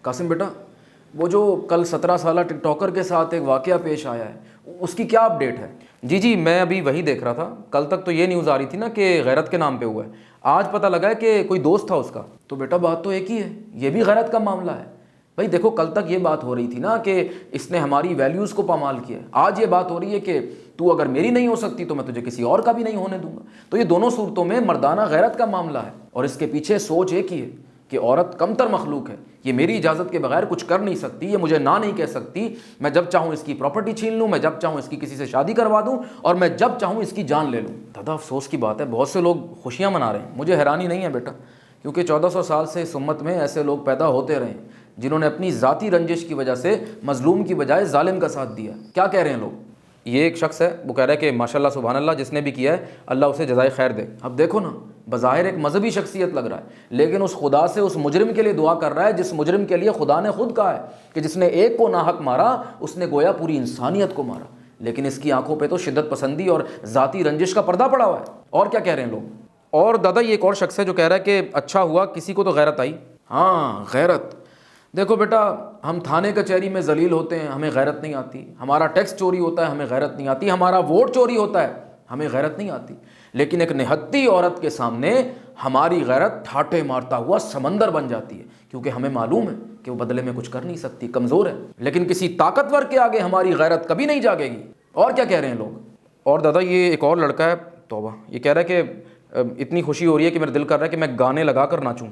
قاسم بیٹا وہ جو کل 17 سالہ ٹک ٹاکر کے ساتھ ایک واقعہ پیش آیا ہے اس کی کیا اپڈیٹ ہے؟ جی میں ابھی وہی دیکھ رہا تھا. کل تک تو یہ نیوز آ رہی تھی نا کہ غیرت کے نام پہ ہوا ہے. آج پتہ لگا ہے کہ کوئی دوست تھا اس کا. تو بیٹا بات تو ایک ہی ہے, یہ بھی غیرت کا معاملہ ہے. بھائی دیکھو کل تک یہ بات ہو رہی تھی نا کہ اس نے ہماری ویلیوز کو پامال کیا ہے. آج یہ بات ہو رہی ہے کہ تو اگر میری نہیں ہو سکتی تو میں تجھے کسی اور کا بھی نہیں ہونے دوں گا. تو یہ دونوں صورتوں میں مردانہ غیرت کا معاملہ ہے, اور اس کے پیچھے سوچ ایک ہی ہے کہ عورت کمتر مخلوق ہے, یہ میری اجازت کے بغیر کچھ کر نہیں سکتی, یہ مجھے نہ نہیں کہہ سکتی. میں جب چاہوں اس کی پراپرٹی چھین لوں, میں جب چاہوں اس کی کسی سے شادی کروا دوں, اور میں جب چاہوں اس کی جان لے لوں. دادا افسوس کی بات ہے بہت سے لوگ خوشیاں منا رہے ہیں. مجھے حیرانی نہیں ہے بیٹا, کیونکہ 1400 سال سے اس امت میں ایسے لوگ پیدا ہوتے رہے ہیں جنہوں نے اپنی ذاتی رنجش کی وجہ سے مظلوم کی بجائے ظالم کا ساتھ دیا. کیا کہہ رہے ہیں لوگ؟ یہ ایک شخص ہے, وہ کہہ رہا ہے کہ ماشاءاللہ سبحان اللہ, جس نے بھی کیا ہے اللہ اسے جزائے خیر دے. اب دیکھو نا, بظاہر ایک مذہبی شخصیت لگ رہا ہے, لیکن اس خدا سے اس مجرم کے لیے دعا کر رہا ہے جس مجرم کے لیے خدا نے خود کہا ہے کہ جس نے ایک کو ناحق مارا اس نے گویا پوری انسانیت کو مارا. لیکن اس کی آنکھوں پہ تو شدت پسندی اور ذاتی رنجش کا پردہ پڑا ہوا ہے. اور کیا کہہ رہے ہیں لوگ؟ اور دادا یہ ایک اور شخص ہے جو کہہ رہا ہے کہ اچھا ہوا کسی کو تو غیرت آئی. ہاں غیرت. دیکھو بیٹا, ہم تھانے کچہری میں ذلیل ہوتے ہیں, ہمیں غیرت نہیں آتی. ہمارا ٹیکس چوری ہوتا ہے, ہمیں غیرت نہیں آتی. ہمارا ووٹ چوری ہوتا ہے, ہمیں غیرت نہیں آتی. لیکن ایک نہتی عورت کے سامنے ہماری غیرت ٹھاٹے مارتا ہوا سمندر بن جاتی ہے, کیونکہ ہمیں معلوم ہے کہ وہ بدلے میں کچھ کر نہیں سکتی, کمزور ہے. لیکن کسی طاقتور کے آگے ہماری غیرت کبھی نہیں جاگے گی. اور کیا کہہ رہے ہیں لوگ؟ اور دادا یہ ایک اور لڑکا ہے, توبہ, یہ کہہ رہا ہے کہ اتنی خوشی ہو رہی ہے کہ میرا دل کر رہا ہے کہ میں گانے لگا کر ناچوں.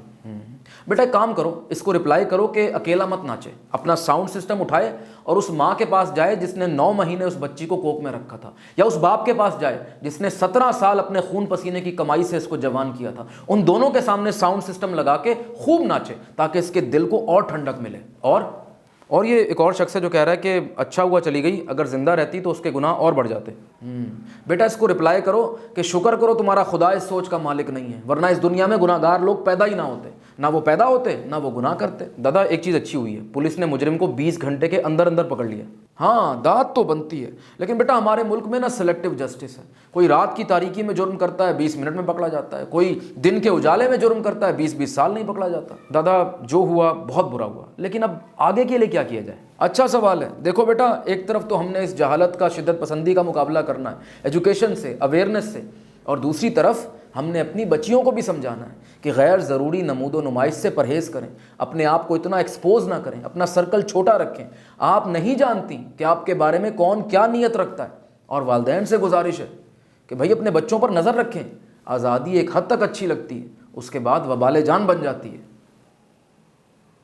بیٹا ایک کام کرو, اس کو رپلائی کرو کہ اکیلا مت ناچے. اپنا ساؤنڈ سسٹم اٹھائے اور اس ماں کے پاس جائے جس نے 9 مہینے اس بچی کو کوک میں رکھا تھا, یا اس باپ کے پاس جائے جس نے 17 سال اپنے خون پسینے کی کمائی سے اس کو جوان کیا تھا. ان دونوں کے سامنے ساؤنڈ سسٹم لگا کے خوب ناچے تاکہ اس کے دل کو اور ٹھنڈک ملے. اور یہ ایک اور شخص ہے جو کہہ رہا ہے کہ اچھا ہوا چلی گئی, اگر زندہ رہتی تو اس کے گناہ اور بڑھ جاتے. بیٹا اس کو رپلائی کرو کہ شکر کرو تمہارا خدا اس سوچ کا مالک نہیں ہے, ورنہ اس دنیا میں گناہ گار لوگ پیدا ہی نہ ہوتے. نہ وہ پیدا ہوتے نہ وہ گناہ کرتے. دادا ایک چیز اچھی ہوئی ہے, پولیس نے مجرم کو 20 گھنٹے کے اندر پکڑ لیا. ہاں داد تو بنتی ہے, لیکن بیٹا ہمارے ملک میں نا سلیکٹو جسٹس ہے. کوئی رات کی تاریکی میں جرم کرتا ہے 20 منٹ میں پکڑا جاتا ہے, کوئی دن کے اجالے میں جرم کرتا ہے 20 سال نہیں پکڑا جاتا. دادا جو ہوا بہت برا ہوا, لیکن اب آگے کے لیے کیا کیا جائے؟ اچھا سوال ہے. دیکھو بیٹا, ایک طرف تو ہم نے اس جہالت کا, شدت پسندی کا مقابلہ کرنا ہے ایجوکیشن سے, اویئرنیس سے, اور دوسری طرف ہم نے اپنی بچیوں کو بھی سمجھانا ہے کہ غیر ضروری نمود و نمائش سے پرہیز کریں, اپنے آپ کو اتنا ایکسپوز نہ کریں, اپنا سرکل چھوٹا رکھیں. آپ نہیں جانتی کہ آپ کے بارے میں کون کیا نیت رکھتا ہے. اور والدین سے گزارش ہے کہ بھائی اپنے بچوں پر نظر رکھیں. آزادی ایک حد تک اچھی لگتی ہے, اس کے بعد وبال جان بن جاتی ہے.